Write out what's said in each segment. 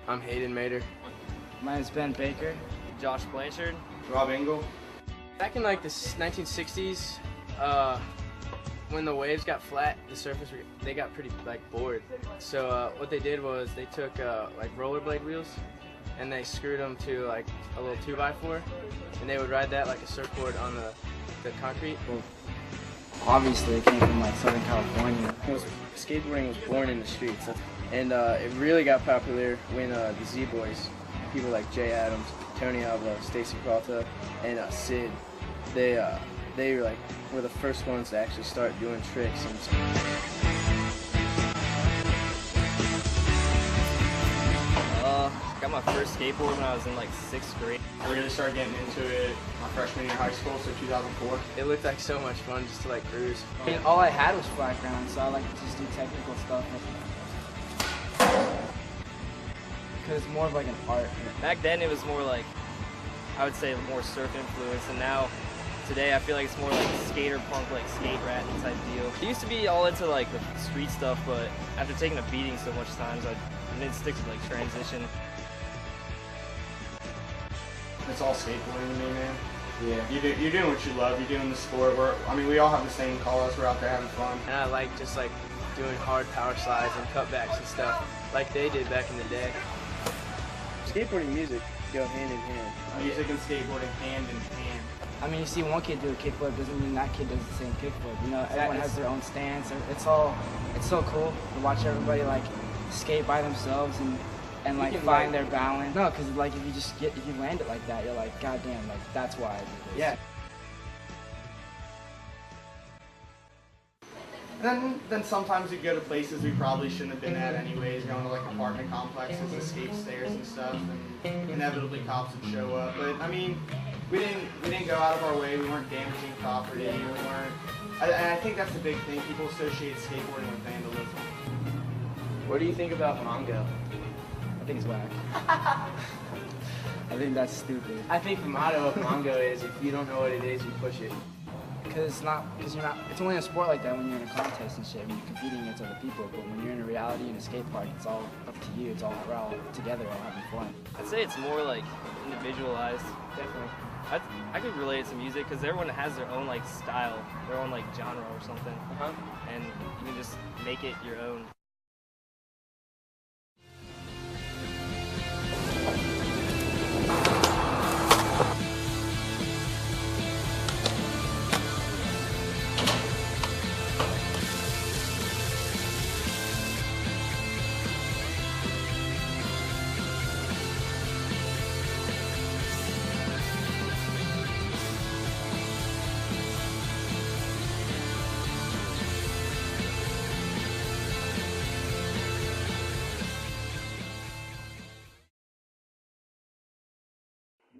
I'm Hayden Mater. My name's Ben Baker. Josh Blanchard. Rob Engel. Back in like the 1960s, when the waves got flat, the surfers they got pretty like bored. So what they did was they took like rollerblade wheels and they screwed them to like a little 2x4, and they would ride that like a surfboard on the concrete. Well, obviously, it came from like Southern California. Skateboarding was born in the streets, and it really got popular when the Z-Boys, people like Jay Adams, Tony Alva, Stacy Peralta, and Sid, they were the first ones to actually start doing tricks. Got my first skateboard when I was in like 6th grade. I really started getting into it my freshman year of high school, so 2004. It looked like so much fun just to like cruise. I mean, all I had was flat ground, so I like to just do technical stuff. Because it's more of like an art. Back then it was more like, I would say more surf influence, and now today I feel like it's more like skater punk, like skate rat type deal. I used to be all into like the street stuff, but after taking a beating so much times, I didn't stick to like transition. It's all skateboarding to me, man. Yeah, you're doing what you love. You're doing the sport. We all have the same cause. We're out there having fun. And I like just like doing hard power slides and cutbacks and stuff like they did back in the day. Skateboarding and music go hand in hand. Music and skateboarding hand in hand. I mean, you see one kid do a kickflip doesn't mean that kid does the same kickflip. You know, everyone has their own stance. It's so cool to watch everybody like skate by themselves and like find their balance. No, because like if you land it like that, you're like, God damn, like that's why I did this. Yeah. Then sometimes we go to places we probably shouldn't have been at anyways, going to like apartment complexes, escape stairs and stuff, and inevitably cops would show up. But I mean, we didn't go out of our way. We weren't damaging property. We weren't. And I think that's the big thing. People associate skateboarding with vandalism. What do you think about Mongo? I think it's whack. I think that's stupid. I think the motto of Mongo is if you don't know what it is, you push it. Because it's only a sport like that when you're in a contest and shit, when you're competing against other people, but when you're in a reality in a skate park, it's all up to you, we're all together, all having fun. I'd say it's more like individualized. Definitely. I could relate it to music because everyone has their own like style, their own like genre or something, and you can just make it your own.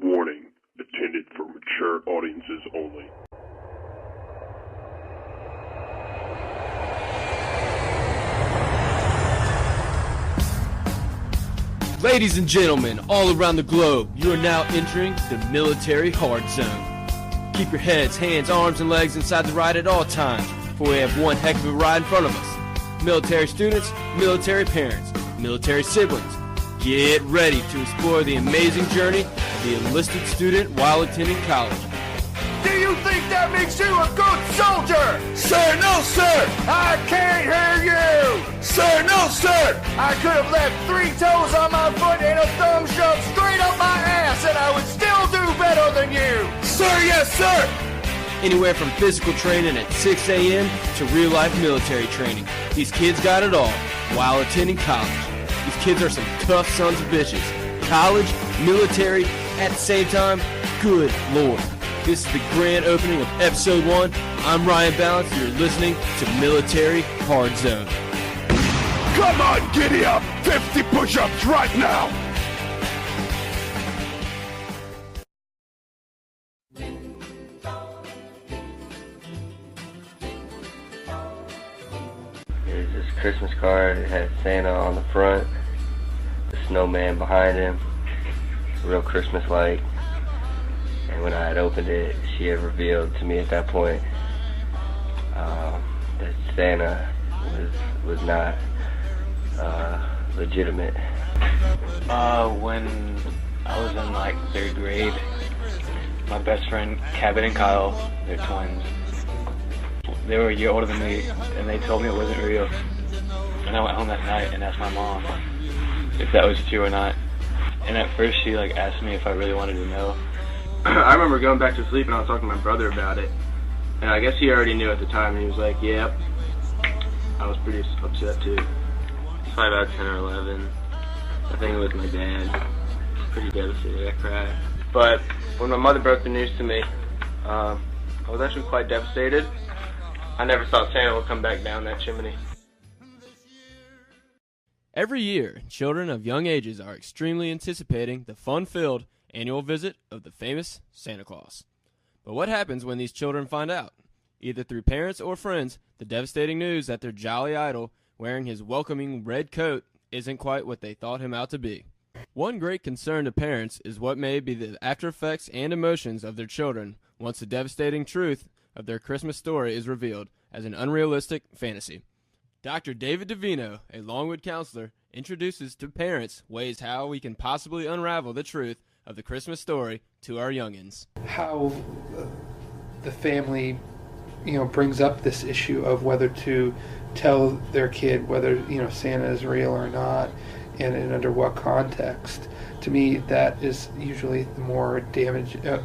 Warning, intended for mature audiences only. Ladies and gentlemen, all around the globe, you are now entering the military hard zone. Keep your heads, hands, arms, and legs inside the ride at all times, for we have one heck of a ride in front of us. Military students, military parents, military siblings, get ready to explore the amazing journey of the enlisted student while attending college. Do you think that makes you a good soldier? Sir, no, sir! I can't hear you! Sir, no, sir! I could have left 3 toes on my foot and a thumb shoved straight up my ass and I would still do better than you! Sir, yes, sir! Anywhere from physical training at 6 a.m. to real-life military training, these kids got it all while attending college. These kids are some tough sons of bitches. College, military, at the same time, good Lord. This is the grand opening of episode 1. I'm Ryan Balance. You're listening to Military Hard Zone. Come on, giddy up! 50 push-ups right now! There's this Christmas card. It had Santa on the front, the snowman behind him, real Christmas-like. And when I had opened it, she had revealed to me at that point that Santa was not legitimate. When I was in like 3rd grade, my best friend Kevin and Kyle, they're twins. They were a year older than me, and they told me it wasn't real. And I went home that night and asked my mom if that was true or not. And at first she like asked me if I really wanted to know. I remember going back to sleep and I was talking to my brother about it. And I guess he already knew at the time, and he was like, yep. I was pretty upset too. Probably about 10 or 11. I think it was my dad. Pretty devastated, I cried. But when my mother broke the news to me, I was actually quite devastated. I never thought Santa would come back down that chimney. Every year, children of young ages are extremely anticipating the fun-filled annual visit of the famous Santa Claus. But what happens when these children find out, either through parents or friends, the devastating news that their jolly idol, wearing his welcoming red coat, isn't quite what they thought him out to be? One great concern to parents is what may be the after effects and emotions of their children once the devastating truth of their Christmas story is revealed as an unrealistic fantasy. Dr. David Davino, a Longwood counselor, introduces to parents ways how we can possibly unravel the truth of the Christmas story to our youngins. How the family, brings up this issue of whether to tell their kid whether, Santa is real or not, and under what context. To me, that is usually the more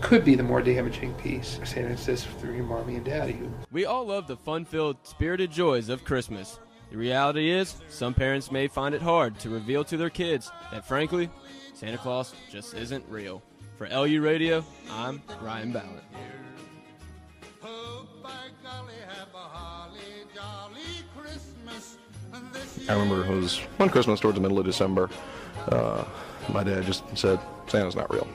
could be the more damaging piece. Santa exists through your mommy and daddy. We all love the fun-filled, spirited joys of Christmas. The reality is, some parents may find it hard to reveal to their kids that, frankly, Santa Claus just isn't real. For LU Radio, I'm Ryan Ballard. I remember it was one Christmas towards the middle of December. My dad just said, Santa's not real.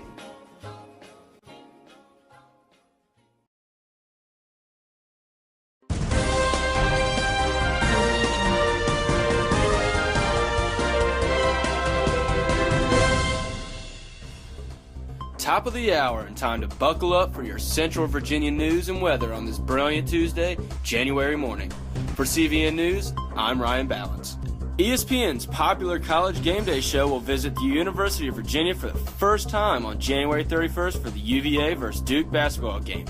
Top of the hour and time to buckle up for your Central Virginia news and weather on this brilliant Tuesday, January morning. For CVN News, I'm Ryan Balance. ESPN's popular college game day show will visit the University of Virginia for the first time on January 31st for the UVA versus Duke basketball game.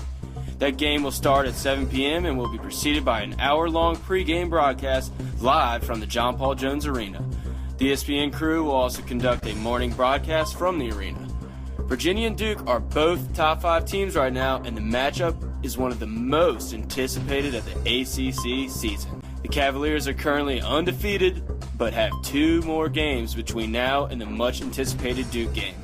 That game will start at 7 p.m. and will be preceded by an hour-long pregame broadcast live from the John Paul Jones Arena. The ESPN crew will also conduct a morning broadcast from the arena. Virginia and Duke are both top 5 teams right now, and the matchup is one of the most anticipated of the ACC season. The Cavaliers are currently undefeated, but have 2 more games between now and the much-anticipated Duke game.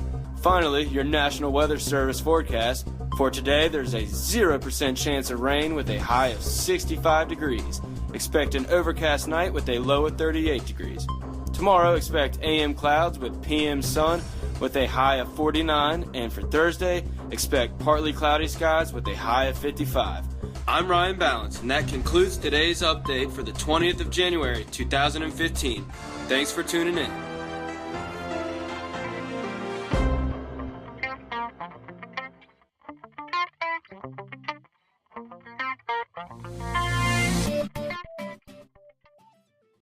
Finally, your National Weather Service forecast. For today, there's a 0% chance of rain with a high of 65 degrees. Expect an overcast night with a low of 38 degrees. Tomorrow, expect AM clouds with PM sun with a high of 49, and for Thursday, expect partly cloudy skies with a high of 55. I'm Ryan Balance, and that concludes today's update for the 20th of January, 2015. Thanks for tuning in.